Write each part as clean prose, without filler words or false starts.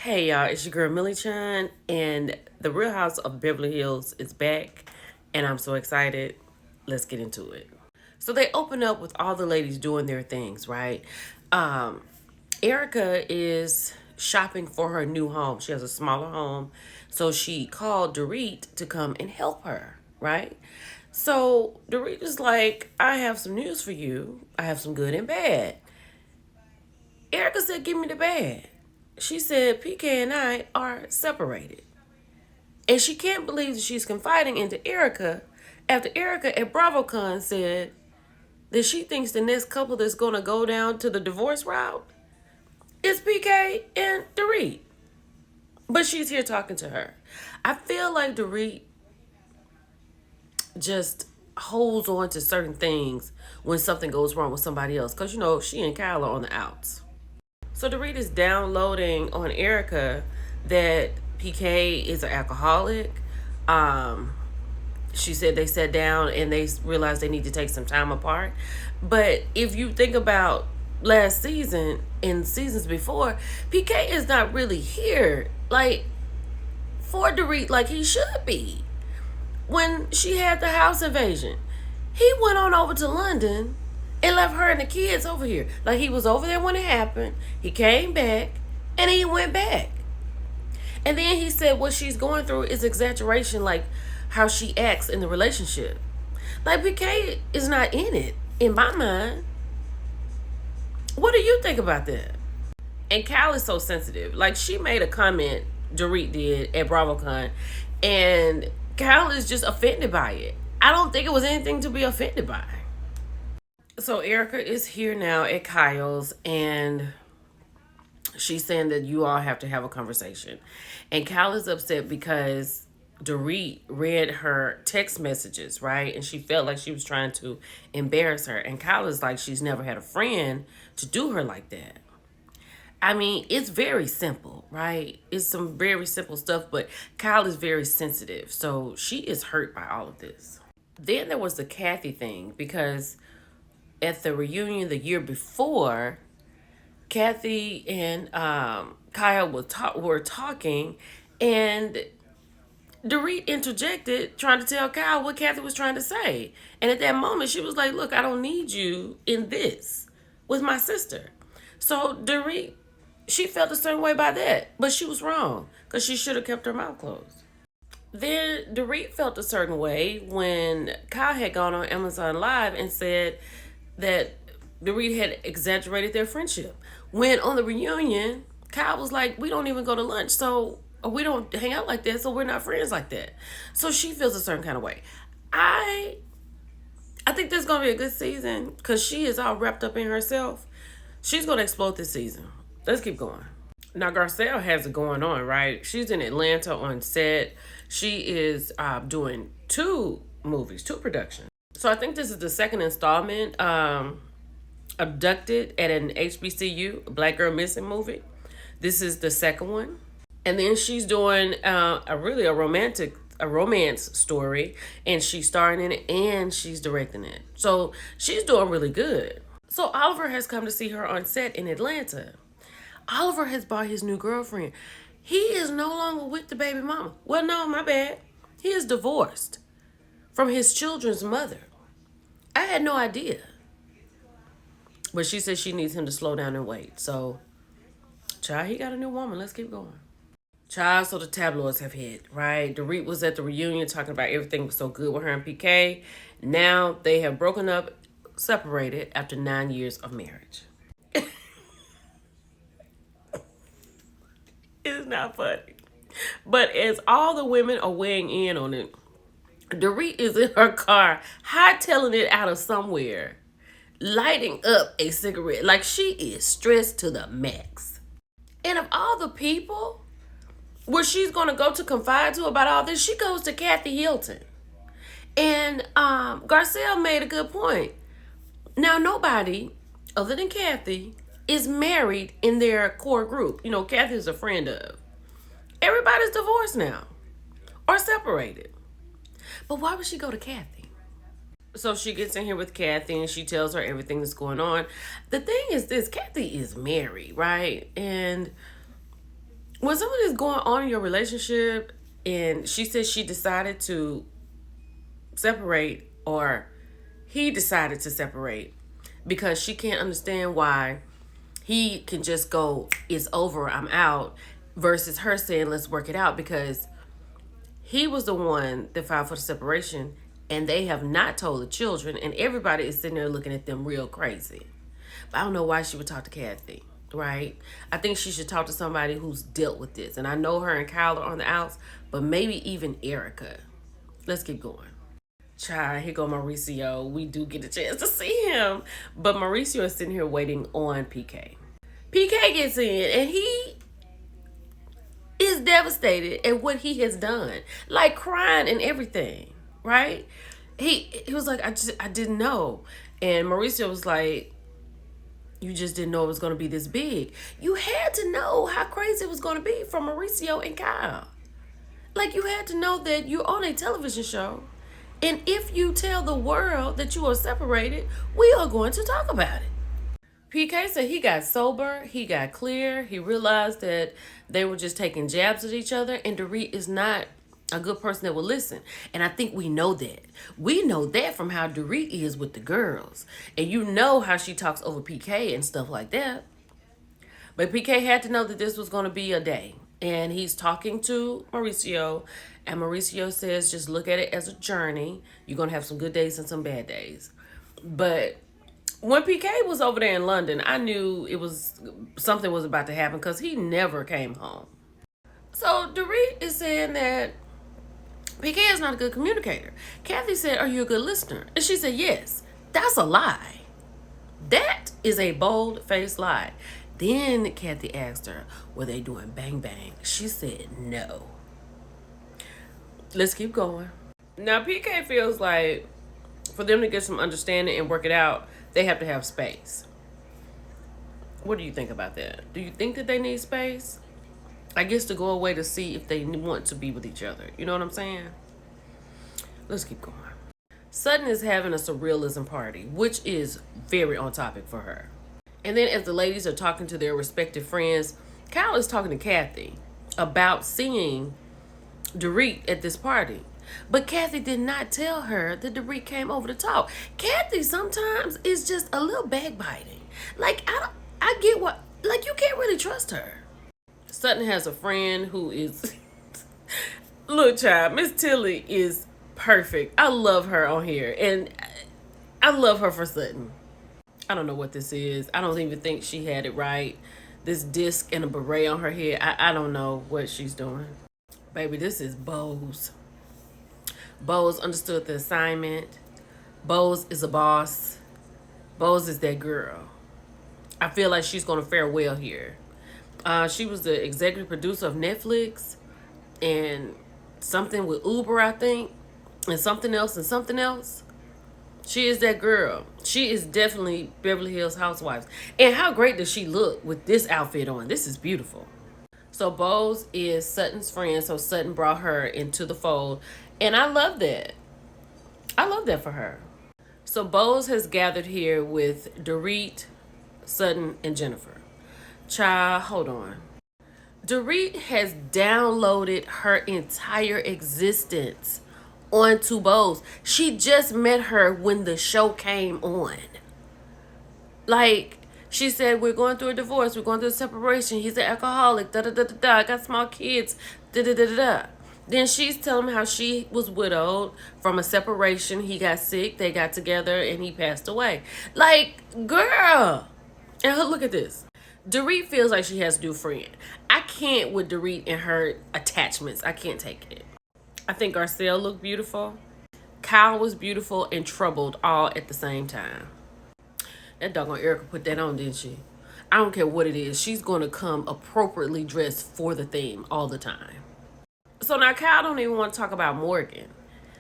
Hey y'all, it's your girl Millie Chan, and the Real House of Beverly Hills is back, and I'm so excited. Let's get into it. So they open up with all the ladies doing their things, right? Um, Erica is shopping for her new home. She has a smaller home, so she called Dorit to come and help her, right? So Dorit is like, I have some news for you. I have some good and bad. Erica said, give me the bad. She said, PK and I are separated. And she can't believe that she's confiding into Erica after Erica at BravoCon said that she thinks the next couple that's going to go down to the divorce route is PK and Dorit. But she's here talking to her. I feel like Dorit just holds on to certain things when something goes wrong with somebody else. Because, she and Kyle are on the outs. So Dorit is downloading on Erica that PK is an alcoholic. She said they sat down and they realized they need to take some time apart. But if you think about last season and seasons before, PK is not really here like for Dorit like he should be. When she had the house invasion, he went on over to London and left her and the kids over here. Like he was over there when it happened. He came back and he went back. And then he said what she's going through is exaggeration, like how she acts in the relationship. Like PK is not in it, in my mind. What do you think about that? And Cal is so sensitive. Like she made a comment, Dorit did at BravoCon, and Cal is just offended by it. I don't think it was anything to be offended by. So Erica is here now at Kyle's, and she's saying that you all have to have a conversation. And Kyle is upset because Dorit read her text messages, right? And she felt like she was trying to embarrass her. And Kyle is like, she's never had a friend to do her like that. I mean, it's very simple, right? It's some very simple stuff, but Kyle is very sensitive. So she is hurt by all of this. Then there was the Kathy thing, because at the reunion the year before, Kathy and Kyle were talking, and Dorit interjected, trying to tell Kyle what Kathy was trying to say. And at that moment, she was like, look, I don't need you in this with my sister. So Dorit, she felt a certain way by that, but she was wrong because she should have kept her mouth closed. Then Dorit felt a certain way when Kyle had gone on Amazon Live and said that Dorit had exaggerated their friendship. When on the reunion, Kyle was like, we don't even go to lunch, so we don't hang out like that, so we're not friends like that. So she feels a certain kind of way. I think this is going to be a good season because she is all wrapped up in herself. She's going to explode this season. Let's keep going. Now, Garcelle has it going on, right? She's in Atlanta on set. She is doing two productions. So I think this is the second installment, Abducted at an HBCU, a Black Girl Missing movie. This is the second one. And then she's doing a romance story, and she's starring in it and she's directing it. So she's doing really good. So Oliver has come to see her on set in Atlanta. Oliver has bought his new girlfriend. He is no longer with the baby mama. Well, no, my bad. He is divorced from his children's mother. I had no idea. But she says she needs him to slow down and wait. So, child, he got a new woman. Let's keep going. Child, so the tabloids have hit, right? Dorit was at the reunion talking about everything was so good with her and PK. Now they have broken up, separated after 9 years of marriage. It's not funny. But as all the women are weighing in on it, Dorit is in her car, hightailing it out of somewhere, lighting up a cigarette like she is stressed to the max. And of all the people where she's going to go to confide to about all this, she goes to Kathy Hilton. And Garcelle made a good point. Now, nobody other than Kathy is married in their core group. Kathy is a friend of. Everybody's divorced now or separated. But why would she go to Kathy? So she gets in here with Kathy and she tells her everything that's going on. The thing is this, Kathy is married, right? And when something is going on in your relationship and she says she decided to separate, or he decided to separate because she can't understand why he can just go, it's over, I'm out, versus her saying, let's work it out, because he was the one that filed for the separation and they have not told the children, and everybody is sitting there looking at them real crazy. But I don't know why she would talk to Kathy, right? I think she should talk to somebody who's dealt with this. And I know her and Kyle are on the outs, but maybe even Erica. Let's keep going. Child, here go Mauricio. We do get a chance to see him. But Mauricio is sitting here waiting on PK. PK gets in and he is devastated at what he has done. Like crying and everything, right? He was like, I didn't know. And Mauricio was like, you just didn't know it was going to be this big. You had to know how crazy it was going to be from Mauricio and Kyle. Like, you had to know that you're on a television show. And if you tell the world that you are separated, we are going to talk about it. PK said he got sober, he got clear, he realized that they were just taking jabs at each other, and Dorit is not a good person that will listen. And I think we know that. We know that from how Dorit is with the girls. And you know how she talks over PK and stuff like that. But PK had to know that this was going to be a day. And he's talking to Mauricio. And Mauricio says, just look at it as a journey. You're going to have some good days and some bad days. But when PK was over there in London, I knew something was about to happen because he never came home. So Dorit is saying that PK is not a good communicator. Kathy said, are you a good listener? And she said, yes. That's a lie. That is a bold-faced lie. Then Kathy asked her, were they doing bang bang? She said no. Let's keep going. Now PK feels like for them to get some understanding and work it out, they have to have space. What do you think about that? Do you think that they need space? I guess to go away to see if they want to be with each other. You know what I'm saying? Let's keep going. Sutton is having a surrealism party, which is very on topic for her. And then as the ladies are talking to their respective friends, Kyle is talking to Kathy about seeing Dorit at this party. But Kathy did not tell her that Dorit came over to talk. Kathy sometimes is just a little backbiting. Like, I get what, like, you can't really trust her. Sutton has a friend who is, look child, Miss Tilly is perfect. I love her on here. And I love her for Sutton. I don't know what this is. I don't even think she had it right. This disc and a beret on her head. I don't know what she's doing. Baby, this is Bose. Bose understood the assignment. Bose is a boss. Bose is that girl. I feel like she's going to fare well here. She was the executive producer of Netflix and something with Uber, I think, and something else and something else. She is that girl. She is definitely Beverly Hills Housewives. And how great does she look with this outfit on? This is beautiful. So Bose is Sutton's friend, so Sutton brought her into the fold. And I love that. I love that for her. So Bose has gathered here with Dorit, Sutton, and Jennifer. Child, hold on. Dorit has downloaded her entire existence onto Bose. She just met her when the show came on. Like, she said, we're going through a divorce. We're going through a separation. He's an alcoholic. Da-da-da-da-da. I got small kids. Da-da-da-da-da. Then she's telling him how she was widowed from a separation. He got sick. They got together and he passed away. Like, girl. And look at this. Dorit feels like she has a new friend. I can't with Dorit and her attachments. I can't take it. I think Garcelle looked beautiful. Kyle was beautiful and troubled all at the same time. That doggone Erica put that on, didn't she? I don't care what it is. She's going to come appropriately dressed for the theme all the time. So now Kyle don't even want to talk about Morgan.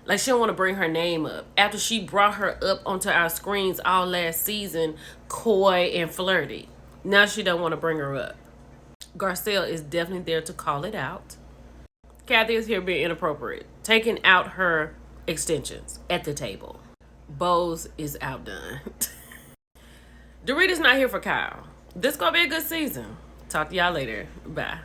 Like, she don't want to bring her name up. After she brought her up onto our screens all last season, coy and flirty. Now she don't want to bring her up. Garcelle is definitely there to call it out. Kathy is here being inappropriate, taking out her extensions at the table. Bose is outdone. Dorit is not here for Kyle. This gonna be a good season. Talk to y'all later. Bye.